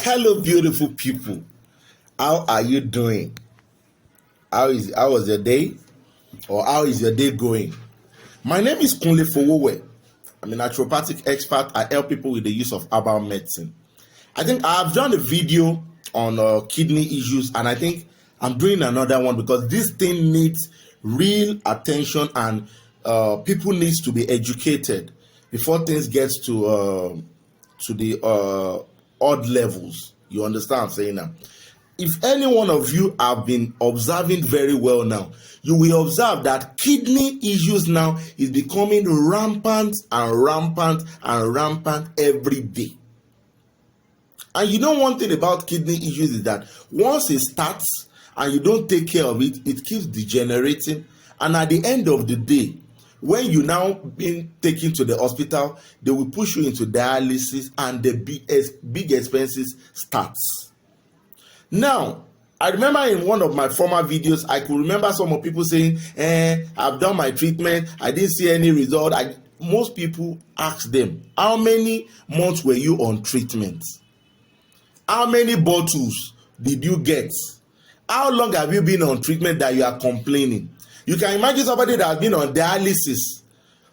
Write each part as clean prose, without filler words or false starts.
Hello, beautiful people. How are you doing? How was your day? Or how is your day going? My name is Kunle Fowowe. I'm a naturopathic expert. I help people with the use of herbal medicine. I think I've done a video on kidney issues, and I think I'm doing another one because this thing needs real attention, and people needs to be educated before things gets to the odd levels. You understand what I'm saying now? If any one of you have been observing very well now, you will observe that kidney issues now is becoming rampant and rampant and rampant every day. And you know one thing about kidney issues is that once it starts and you don't take care of it, it keeps degenerating. And at the end of the day, when you now being taken to the hospital, they will push you into dialysis and the big expenses starts. Now, I remember in one of my former videos, I could remember some of people saying, I've done my treatment, I didn't see any result. Most people ask them, how many months were you on treatment? How many bottles did you get? How long have you been on treatment that you are complaining? You can imagine somebody that has been on dialysis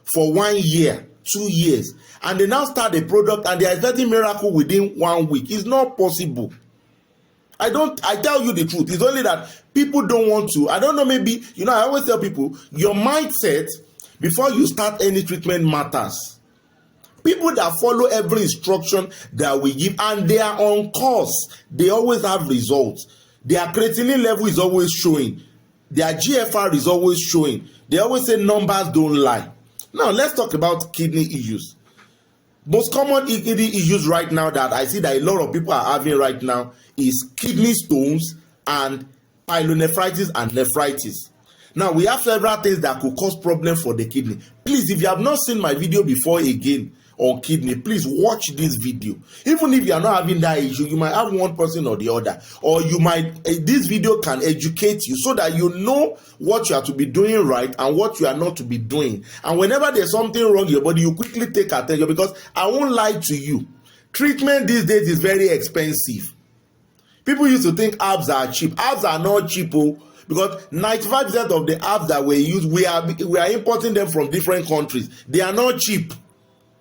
for 1 year, 2 years, and they now start a product and they are expecting miracle within 1 week. It's not possible. I tell you the truth. It's only that people don't want to. I don't know, maybe, I always tell people, your mindset before you start any treatment matters. People that follow every instruction that we give and they are on course, they always have results. Their creatinine level is always showing. Their GFR is always showing. They always say numbers don't lie. Now, let's talk about kidney issues. Most common kidney issues right now that I see that a lot of people are having right now is kidney stones and pyelonephritis and nephritis. Now, we have several things that could cause problems for the kidney. Please, if you have not seen my video before again on kidney, please watch this video. Even if you are not having that issue, you might have one person or the other, or you might this video can educate you so that you know what you are to be doing right and what you are not to be doing. And whenever there's something wrong in your body, you quickly take attention, because I won't lie to you, treatment these days is very expensive. People used to think herbs are cheap. Herbs are not cheap, because 95% of the herbs that we use, we are importing them from different countries. They are not cheap.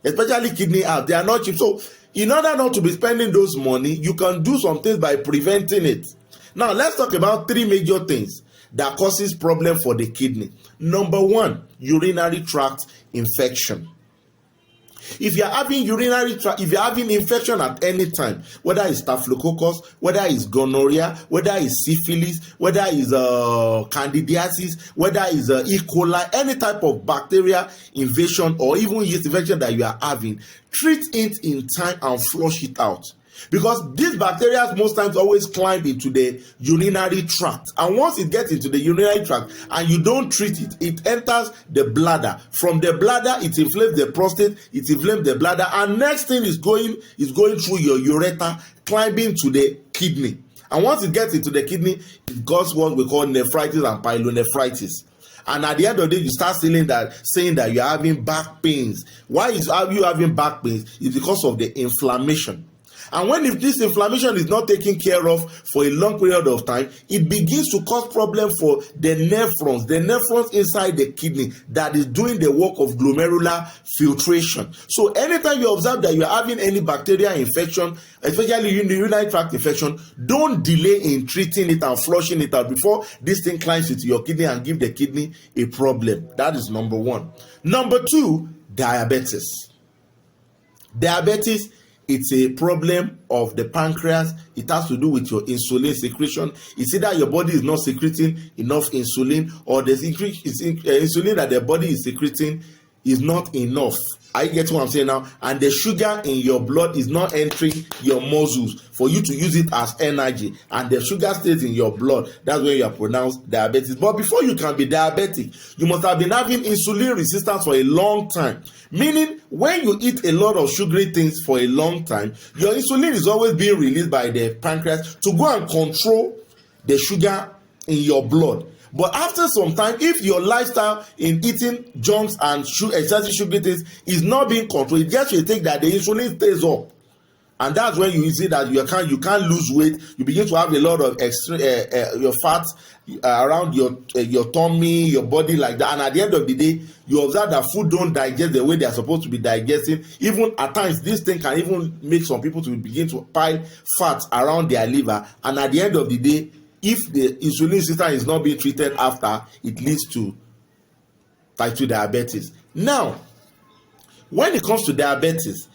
Especially kidney herbs, they are not cheap. So in order not to be spending those money, you can do some things by preventing it. Now, let's talk about 3 major things that causes problem for the kidney. Number 1, urinary tract infection. If you're having if you're having infection at any time, whether it's staphylococcus, whether it's gonorrhea, whether it's syphilis, whether it's candidiasis, whether it's E. coli, any type of bacteria invasion or even yeast infection that you are having, treat it in time and flush it out. Because these bacteria most times always climb into the urinary tract, and once it gets into the urinary tract and you don't treat it, it enters the bladder. From the bladder, it inflames the prostate, it inflames the bladder, and next thing is going through your urethra, climbing to the kidney. And once it gets into the kidney, it causes what we call nephritis and pyelonephritis. And at the end of the day, you start saying that you're having back pains. Why are you having back pains? It's because of the inflammation. And if this inflammation is not taken care of for a long period of time, it begins to cause problem for the nephrons inside the kidney that is doing the work of glomerular filtration. So anytime you observe that you're having any bacterial infection, especially urinary tract infection, don't delay in treating it and flushing it out before this thing climbs into your kidney and give the kidney a problem. That is number 1. Number 2, diabetes. Diabetes, it's a problem of the pancreas. It has to do with your insulin secretion. It's either your body is not secreting enough insulin, or the insulin that the body is secreting is not enough. I get what I'm saying now. And the sugar in your blood is not entering your muscles for you to use it as energy. And the sugar stays in your blood. That's when you are pronounced diabetes. But before you can be diabetic, you must have been having insulin resistance for a long time. Meaning, when you eat a lot of sugary things for a long time, your insulin is always being released by the pancreas to go and control the sugar in your blood. But after some time, if your lifestyle in eating junks and excessive sugary things is not being controlled, it gets you think that the insulin stays up. And that's when you see that you can't lose weight. You begin to have a lot of extra your fat around your tummy, your body, like that. And at the end of the day, you observe that food don't digest the way they are supposed to be digesting. Even at times, this thing can even make some people to begin to pile fat around their liver. And at the end of the day, if the insulin system is not being treated after, it leads to type 2 diabetes. Now, when it comes to diabetes,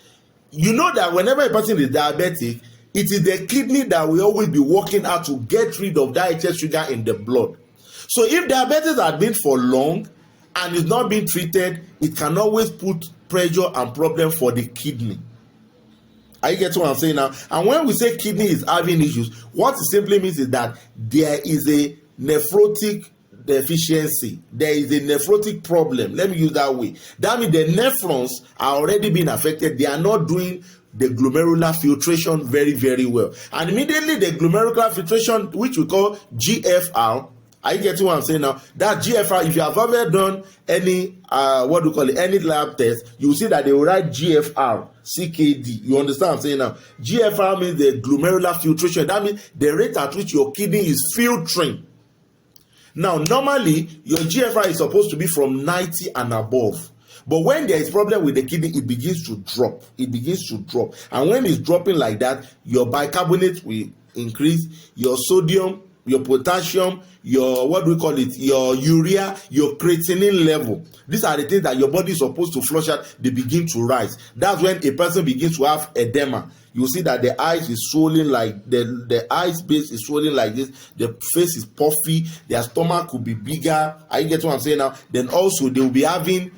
you know that whenever a person is diabetic, it is the kidney that will always be working out to get rid of that excess sugar in the blood. So if diabetes has been for long and is not being treated, it can always put pressure and problem for the kidney. Are you getting what I'm saying now? And when we say kidney is having issues, what it simply means is that there is a nephrotic deficiency. There is a nephrotic problem. Let me use that way. That means the nephrons are already being affected. They are not doing the glomerular filtration very, very well. And immediately the glomerular filtration, which we call GFR, are you getting what I'm saying now? That GFR, if you have ever done any, any lab test, you will see that they will write GFR, CKD. You understand what I'm saying now? GFR means the glomerular filtration. That means the rate at which your kidney is filtering. Now, normally, your GFR is supposed to be from 90 and above. But when there is problem with the kidney, it begins to drop. It begins to drop. And when it's dropping like that, your bicarbonate will increase, your sodium, your potassium, your your urea, your creatinine level. These are the things that your body is supposed to flush out. They begin to rise. That's when a person begins to have edema. You see that the eyes is swollen, like the eye space is swollen like this. The face is puffy. Their stomach could be bigger. Are you getting what I'm saying now? Then also they will be having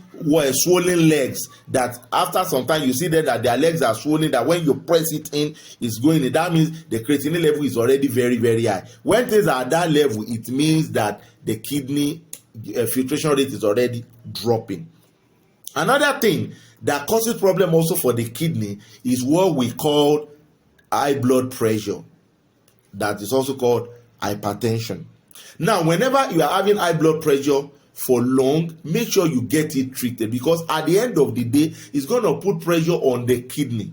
swollen legs, that after some time you see that their legs are swollen, that when you press it in, it's going in. That means the creatinine level is already very, very high. When things are at that level, it means that the kidney filtration rate is already dropping. Another thing that causes problem also for the kidney is what we call high blood pressure. That is also called hypertension. Now, whenever you are having high blood pressure for long, make sure you get it treated, because at the end of the day, it's going to put pressure on the kidney.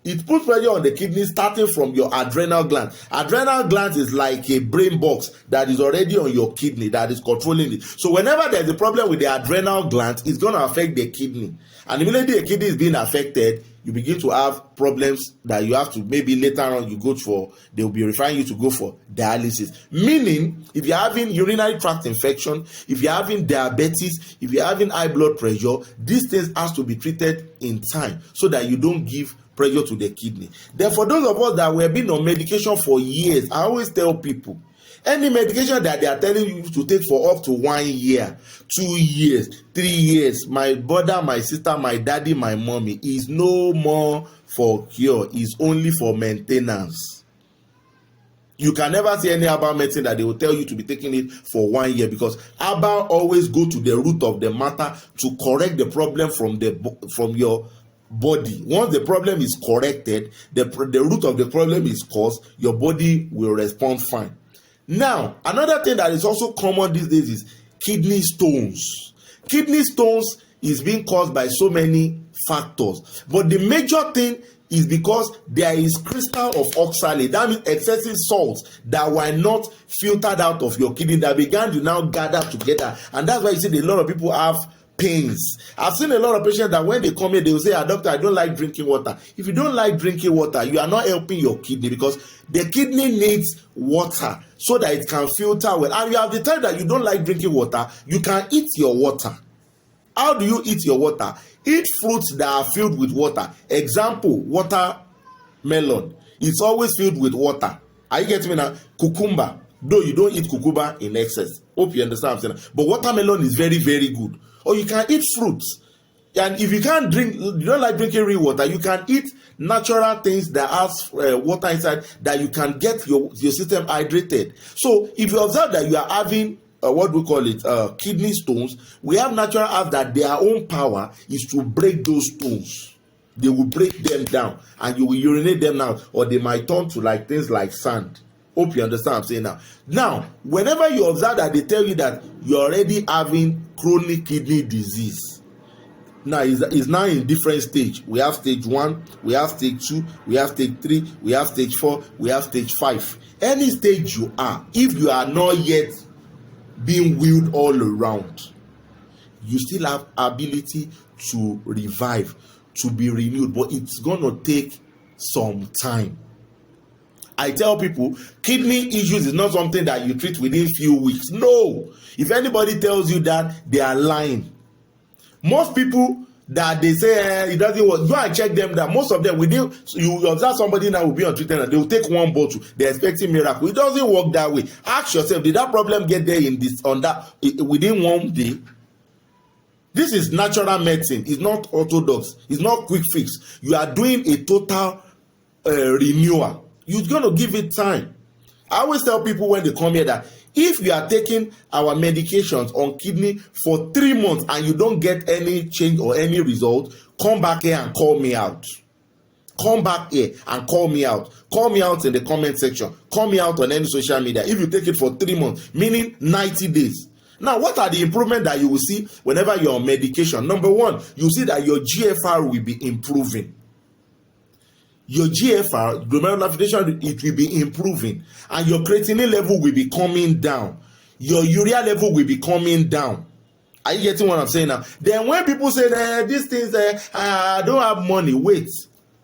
It puts pressure on the kidney starting from your adrenal gland. Adrenal gland is like a brain box that is already on your kidney that is controlling it. So whenever there's a problem with the adrenal gland, it's going to affect the kidney. And immediately the kidney is being affected, you begin to have problems that you have to, maybe later on you go for, they will be referring you to go for dialysis. Meaning, if you're having urinary tract infection, if you're having diabetes, if you're having high blood pressure, these things has to be treated in time so that you don't give pressure to the kidney. Then for those of us that were been on medication for years, I always tell people, any medication that they are telling you to take for up to 1 year, 2 years, 3 years, my brother, my sister, my daddy, my mommy, is no more for cure, is only for maintenance. You can never see any herbal medicine that they will tell you to be taking it for 1 year, because herbal always go to the root of the matter to correct the problem from your body. Once the problem is corrected, the root of the problem is caused, your body will respond fine. Now, another thing that is also common these days is kidney stones. Kidney stones is being caused by so many factors, but the major thing is because there is crystal of oxalate, that means excessive salts that were not filtered out of your kidney that began to now gather together, and that's why you see a lot of people have pains. I've seen a lot of patients that when they come here, they will say, doctor, I don't like drinking water. If you don't like drinking water, you are not helping your kidney, because the kidney needs water so that it can filter well. And you have the time that you don't like drinking water, you can eat your water. How do you eat your water? Eat fruits that are filled with water. Example, watermelon. It's always filled with water. Are you getting me now? Cucumber. Though you don't eat cucumber in excess. Hope you understand what I'm saying. But watermelon is very, very good. Or you can eat fruits. And if you can't drink, you don't like drinking real water, you can eat natural things that has water inside, that you can get your system hydrated. So if you observe that you are having kidney stones, we have natural herbs that their own power is to break those stones. They will break them down and you will urinate them out, or they might turn to like things like sand. Hope you understand what I'm saying now. Now, whenever you observe that they tell you that you're already having chronic kidney disease, Now is now in different stage. We have stage 1, we have stage 2, we have stage 3, we have stage 4, we have stage 5. Any stage you are, if you are not yet being wheeled all around, you still have ability to revive, to be renewed, but it's gonna take some time. I tell people, kidney issues is not something that you treat within few weeks. No. If anybody tells you that, they are lying. Most people that they say it doesn't work, go and check them that most of them within, you observe somebody now will be on treatment and they will take one bottle, they're expecting miracle. It doesn't work that way. Ask yourself, did that problem get there within one day? This is natural medicine. It's not orthodox. It's not quick fix. You are doing a total renewal. You're going to give it time. I always tell people when they come here that if you are taking our medications on kidney for 3 months and you don't get any change or any result, come back here and call me out. Come back here and call me out. Call me out in the comment section. Call me out on any social media. If you take it for 3 months, meaning 90 days. Now, what are the improvements that you will see whenever you're on medication? Number 1, you see that your GFR will be improving. Your GFR, glomerular filtration, it will be improving, and your creatinine level will be coming down. Your urea level will be coming down. Are you getting what I'm saying now? Then when people say these things, I don't have money, wait.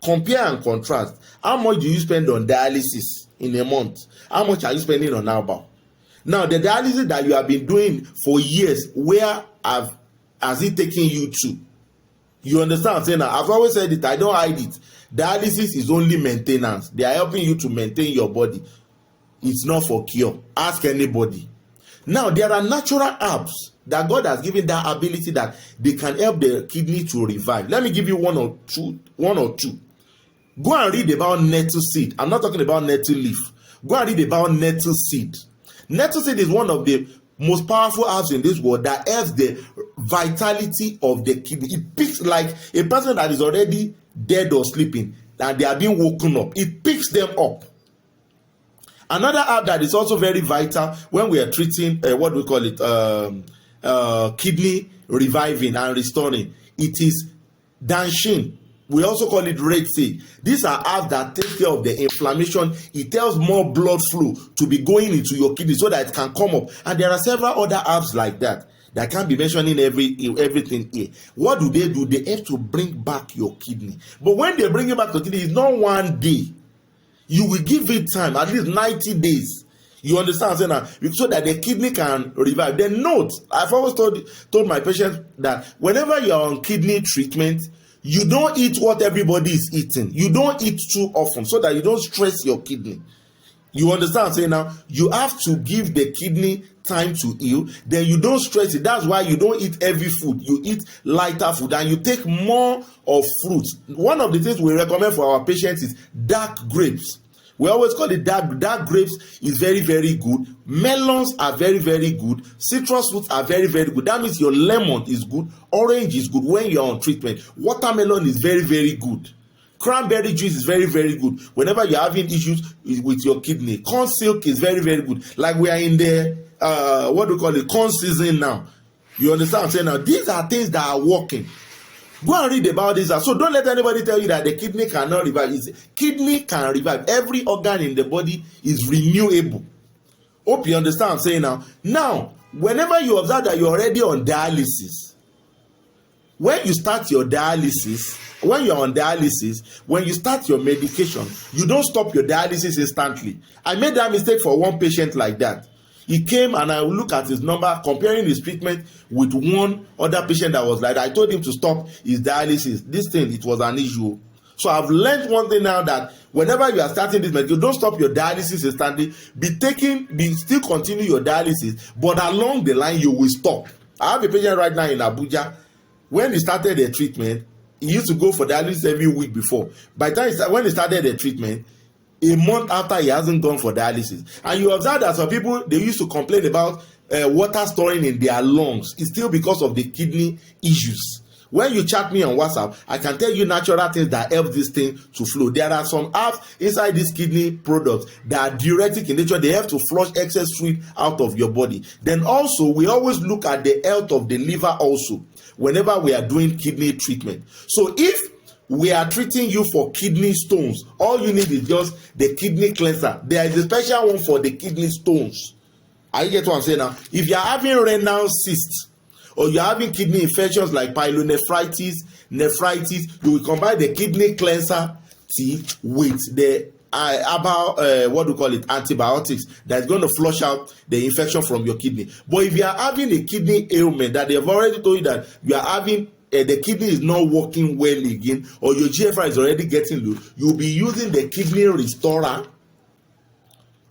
Compare and contrast. How much do you spend on dialysis in a month? How much are you spending on Alba? Now, the dialysis that you have been doing for years, where has it taken you to? You understand what I'm saying now? I've always said it, I don't hide it. Dialysis is only maintenance. They are helping you to maintain your body. It's not for cure. Ask anybody. Now, there are natural herbs that God has given that ability that they can help the kidney to revive. Let me give you one or two. Go and read about nettle seed. I'm not talking about nettle leaf. Go and read about nettle seed. Nettle seed is one of the most powerful herbs in this world that helps the vitality of the kidney. It picks like a person that is already dead or sleeping and they are being woken up. It picks them up. Another herb that is also very vital when we are treating what we call it kidney reviving and restoring, it is danshin. We also call it red seed. These are herbs that take care of the inflammation. It tells more blood flow to be going into your kidney so that it can come up. And there are several other herbs like that that can't be mentioning everything here. What do? They have to bring back your kidney. But when they bring it back to kidney, it's not one day. You will give it time, at least 90 days. You understand what I'm saying? So that the kidney can revive. Then note, I've always told my patients that whenever you're on kidney treatment, you don't eat what everybody is eating. You don't eat too often so that you don't stress your kidney. You understand what I'm saying now? You have to give the kidney time to heal. Then you don't stress it. That's why you don't eat heavy food. You eat lighter food and you take more of fruits. One of the things we recommend for our patients is dark grapes. We always call it dark grapes is very, very good. Melons are very, very good. Citrus fruits are very, very good. That means your lemon is good. Orange is good when you're on treatment. Watermelon is very, very good. Cranberry juice is very, very good whenever you're having issues with your kidney. Corn silk is very, very good. Like we are in the, what do we call it, corn season now. You understand what I'm saying now? These are things that are working. Go and read about this. So don't let anybody tell you that the kidney cannot revive. Kidney can revive. Every organ in the body is renewable. Hope you understand what I'm saying now. Now, whenever you observe that you're already on dialysis, when you start your dialysis, when you're on dialysis, when you start your medication, you don't stop your dialysis instantly. I made that mistake for one patient like that. He came and I look at his number, comparing his treatment with one other patient that was like that. I told him to stop his dialysis. This thing, it was an issue. So I've learned one thing now, that whenever you are starting this medication, don't stop your dialysis instantly. Still continue your dialysis, but along the line you will stop. I have a patient right now in Abuja. When he started the treatment, he used to go for dialysis every week before. By the time when he started the treatment, a month after, he hasn't gone for dialysis. And you observe that some people, they used to complain about water storing in their lungs. It's still because of the kidney issues. When you chat me on WhatsApp, I can tell you natural things that help this thing to flow. There are some herbs inside these kidney products that are diuretic in nature. They have to flush excess fluid out of your body. Then also, we always look at the health of the liver also. whenever we are doing kidney treatment. So if we are treating you for kidney stones, all you need is just the kidney cleanser. There is a special one for the kidney stones. Are you get what I'm saying now? If you are having renal cysts or you are having kidney infections like pyelonephritis, nephritis, you will combine the kidney cleanser tea with the antibiotics that's going to flush out the infection from your kidney. But if you are having a kidney ailment that they have already told you that you are having, the kidney is not working well again, or your GFR is already getting low, you'll be using the kidney restorer.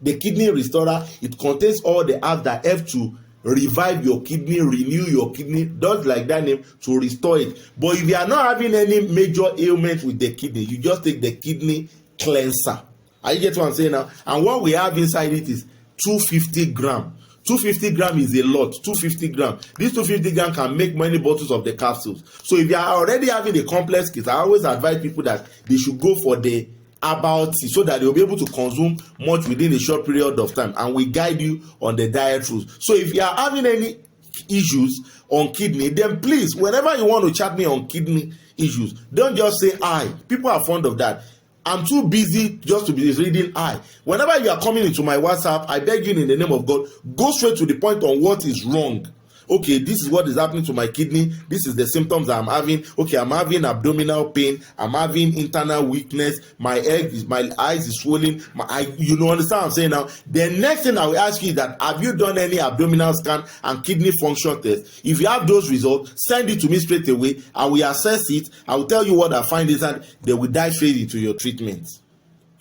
The kidney restorer, it contains all the herbs that help to revive your kidney, renew your kidney, does like that name, to restore it. But if you are not having any major ailment with the kidney, you just take the kidney cleanser. Are you get what I'm saying now? And what we have inside it is 250 gram. 250 gram is a lot. 250 gram. This 250 gram can make many bottles of the capsules. So if you are already having a complex case, I always advise people that they should go for the herbal tea so that they will be able to consume much within a short period of time, and we guide you on the diet rules. So if you are having any issues on kidney, then please, whenever you want to chat me on kidney issues, don't just say I. People are fond of that. I'm too busy just to be reading I. Whenever you are coming into my WhatsApp, I beg you in the name of God, go straight to the point on what is wrong. Okay, this is what is happening to my kidney. This is the symptoms I'm having. Okay, I'm having abdominal pain. I'm having internal weakness. My eyes is swollen. You know, understand what I'm saying now? The next thing I will ask you is that, have you done any abdominal scan and kidney function test? If you have those results, send it to me straight away. I will assess it. I will tell you what I find is, and they will dive straight into your treatment.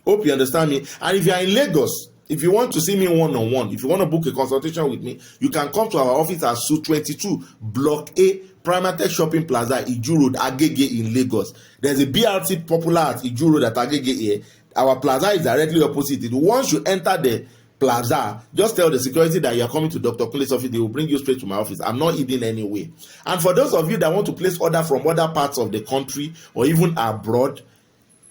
Hope you understand me. And if you are in Lagos, if you want to see me one-on-one, if you want to book a consultation with me, you can come to our office at Suite 22, Block A, Primatech Shopping Plaza, Iju Road, Agege in Lagos. There's a BRT Popular at Iju Road at Agege here. Our plaza is directly opposite it. Once you enter the plaza, just tell the security that you are coming to Dr. Kunle's office. They will bring you straight to my office. I'm not hidden anyway. And for those of you that want to place order from other parts of the country or even abroad,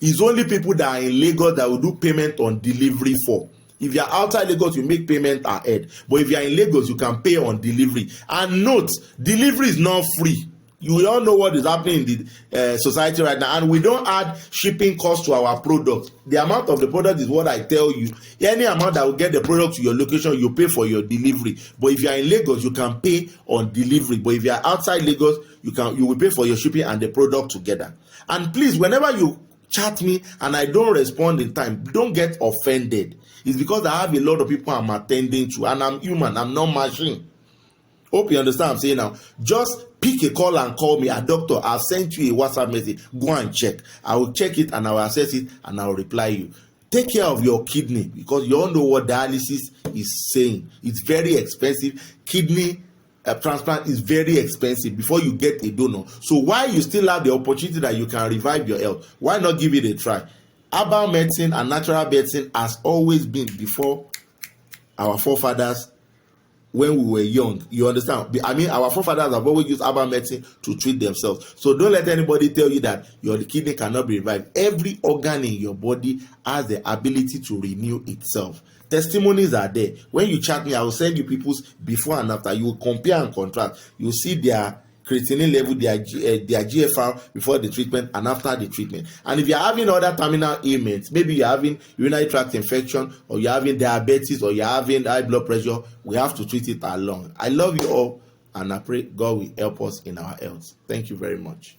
it's only people that are in Lagos that will do payment on delivery for. If you are outside Lagos, you make payment ahead. But if you are in Lagos, you can pay on delivery. And note, delivery is not free. You all know what is happening in the society right now. And we don't add shipping costs to our product. The amount of the product is what I tell you. Any amount that will get the product to your location, you pay for your delivery. But if you are in Lagos, you can pay on delivery. But if you are outside Lagos, you will pay for your shipping and the product together. And please, whenever you chat me and I don't respond in time, don't get offended. It's because I have a lot of people I'm attending to, and I'm human, I'm not machine. Hope you understand what I'm saying now. Just pick a call and call me. Doctor, I've sent you a WhatsApp message. Go and check. I will check it and I will assess it and I will reply you. Take care of your kidney, because you all know what dialysis is saying. It's very expensive. Kidney transplant is very expensive before you get a donor. So while you still have the opportunity that you can revive your health, why not give it a try? Herbal medicine and natural medicine has always been before our forefathers when we were young. You understand? I mean, our forefathers have always used herbal medicine to treat themselves. So don't let anybody tell you that your kidney cannot be revived. Every organ in your body has the ability to renew itself. Testimonies are there. When you chat me, I will send you people's before and after. You will compare and contrast. You will see their creatinine level, their GFR before the treatment and after the treatment. And if you're having other terminal ailments, maybe you're having urinary tract infection, or you're having diabetes, or you're having high blood pressure, we have to treat it along. I love you all, and I pray God will help us in our health. Thank you very much.